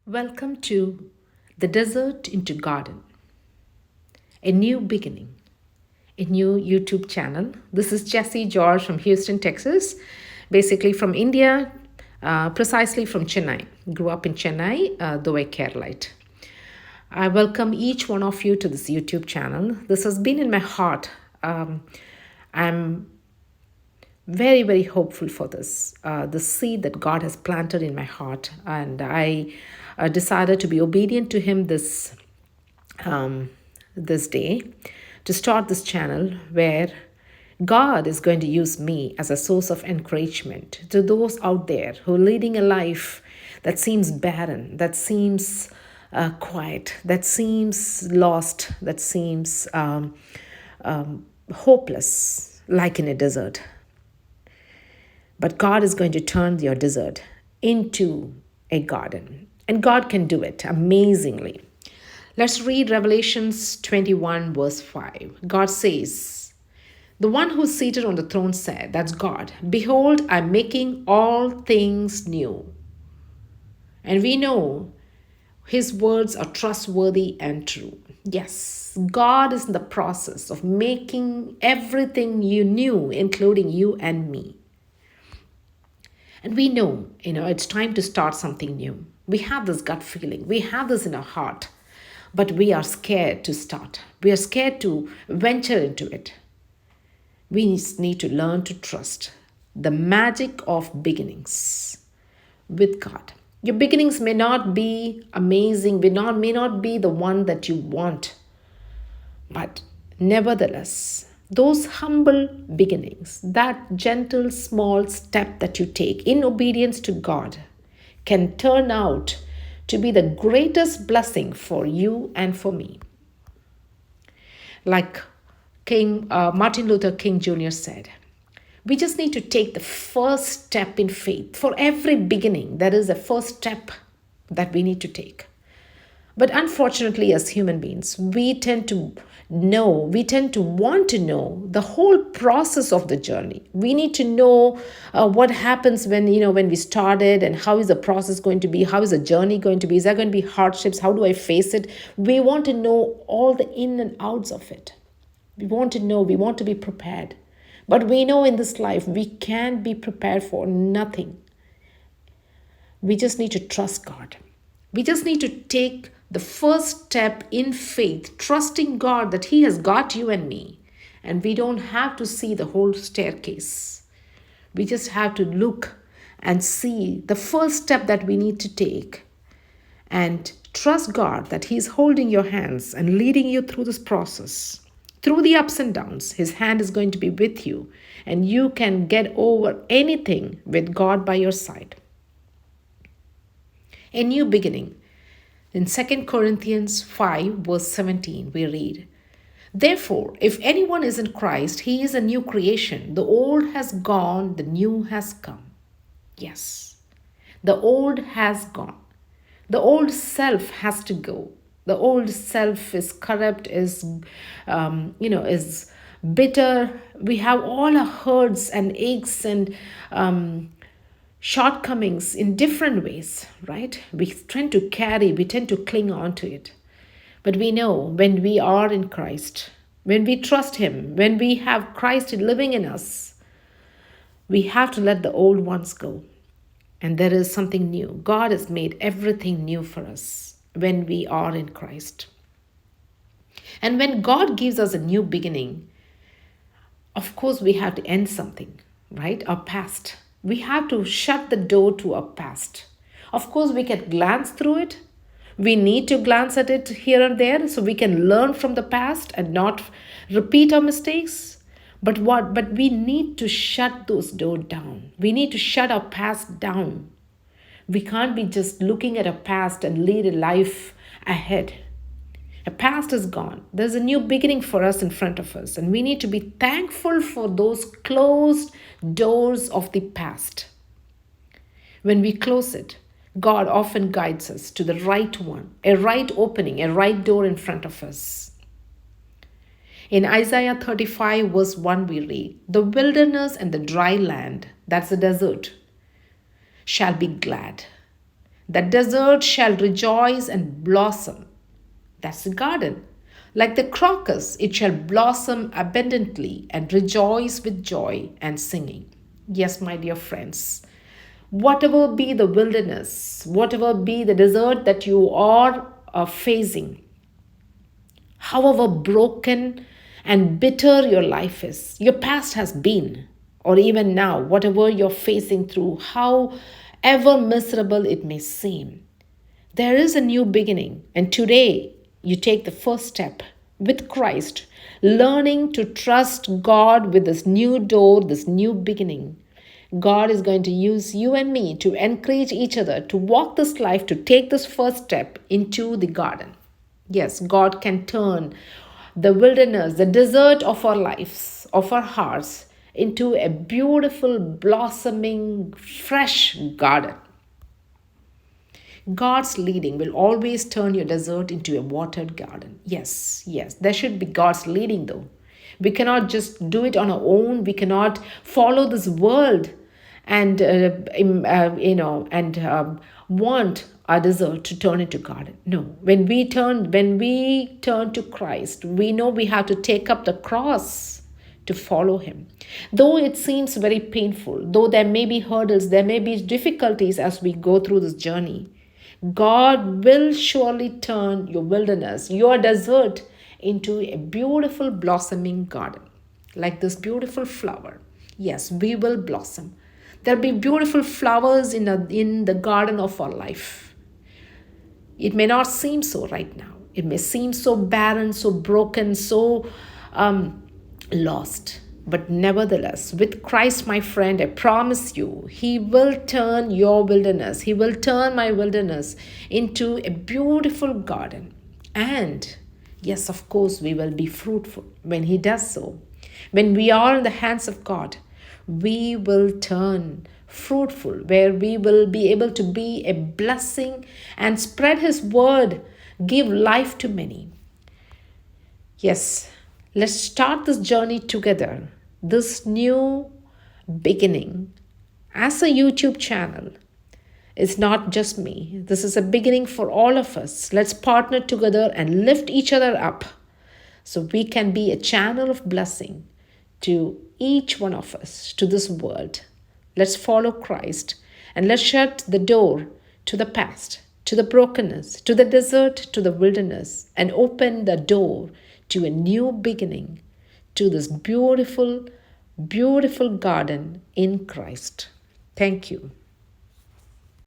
Welcome to The Desert into Garden, a new beginning, a new YouTube channel. This is Jessie George from Houston, Texas, basically from India, precisely from Chennai. Grew up in Chennai, though a Keralite. I welcome each one of you to this YouTube channel. This has been in my heart. I'm very, very hopeful for this, the seed that God has planted in my heart. And I decided to be obedient to Him this day to start this channel where God is going to use me as a source of encouragement to those out there who are leading a life that seems barren, that seems quiet, that seems lost, that seems hopeless, like in a desert. But God is going to turn your desert into a garden. And God can do it amazingly. Let's read Revelations 21, verse 5. God says, "The one who's seated on the throne said," that's God, "Behold, I'm making all things new." And we know His words are trustworthy and true. Yes, God is in the process of making everything new, including you and me. And we know, it's time to start something new. We have this gut feeling. We have this in our heart. But we are scared to start. We are scared to venture into it. We need to learn to trust the magic of beginnings with God. Your beginnings may not be amazing, may not be the one that you want. But nevertheless, those humble beginnings, that gentle small step that you take in obedience to God, can turn out to be the greatest blessing for you and for me. Like Martin Luther King Jr. said, we just need to take the first step in faith. For every beginning, there is a first step that we need to take. But unfortunately, as human beings, we tend to want to know the whole process of the journey. We need to know what happens when we started, and how is the process going to be, how is the journey going to be, is there going to be hardships, how do I face it? We want to know all the in and outs of it. We want to be prepared. But we know in this life, we can't be prepared for nothing. We just need to trust God. We just need to take the first step in faith, trusting God that He has got you and me. And we don't have to see the whole staircase. We just have to look and see the first step that we need to take. And trust God that He's holding your hands and leading you through this process. Through the ups and downs, His hand is going to be with you. And you can get over anything with God by your side. A new beginning. In 2 Corinthians 5, verse 17, we read, "Therefore, if anyone is in Christ, he is a new creation. The old has gone, the new has come." Yes, the old has gone. The old self has to go. The old self is corrupt, is bitter. We have all our hurts and aches and shortcomings in different ways, right? We tend to cling on to it. But we know when we are in Christ, when we trust Him, when we have Christ living in us, we have to let the old ones go. And there is something new. God has made everything new for us when we are in Christ. And when God gives us a new beginning, of course, we have to end something, right? Our past. We have to shut the door to our past. Of course, we can glance through it. We need to glance at it here and there so we can learn from the past and not repeat our mistakes. But we need to shut those doors down. We need to shut our past down. We can't be just looking at our past and lead a life ahead. The past is gone. There's a new beginning for us in front of us. And we need to be thankful for those closed doors of the past. When we close it, God often guides us to the right one, a right opening, a right door in front of us. In Isaiah 35, verse 1, we read, "The wilderness and the dry land," that's the desert, "shall be glad. The desert shall rejoice and blossom. That's the garden. Like the crocus, it shall blossom abundantly and rejoice with joy and singing. Yes, my dear friends, whatever be the wilderness, whatever be the desert that you are facing, however broken and bitter your life is, your past has been, or even now, whatever you're facing through, however miserable it may seem, there is a new beginning. And today, you take the first step with Christ, learning to trust God with this new door, this new beginning. God is going to use you and me to encourage each other to walk this life, to take this first step into the garden. Yes, God can turn the wilderness, the desert of our lives, of our hearts, into a beautiful, blossoming, fresh garden. God's leading will always turn your desert into a watered garden. Yes, yes, there should be God's leading though. We cannot just do it on our own. We cannot follow this world and want our desert to turn into garden. No, when we turn to Christ, we know we have to take up the cross to follow him. Though it seems very painful, though there may be hurdles, there may be difficulties as we go through this journey, God will surely turn your wilderness, your desert, into a beautiful blossoming garden. Like this beautiful flower. Yes, we will blossom. There'll be beautiful flowers in the garden of our life. It may not seem so right now. It may seem so barren, so broken, so lost. But nevertheless, with Christ, my friend, I promise you, he will turn your wilderness, he will turn my wilderness into a beautiful garden. And yes, of course, we will be fruitful when he does so. When we are in the hands of God, we will turn fruitful, where we will be able to be a blessing and spread his word, give life to many. Yes, let's start this journey together, this new beginning as a YouTube channel. It's not just me. This is a beginning for all of us. Let's partner together and lift each other up so we can be a channel of blessing to each one of us, to this world. Let's follow Christ and let's shut the door to the past, to the brokenness, to the desert, to the wilderness, and open the door to a new beginning, to this beautiful, beautiful garden in Christ. Thank you.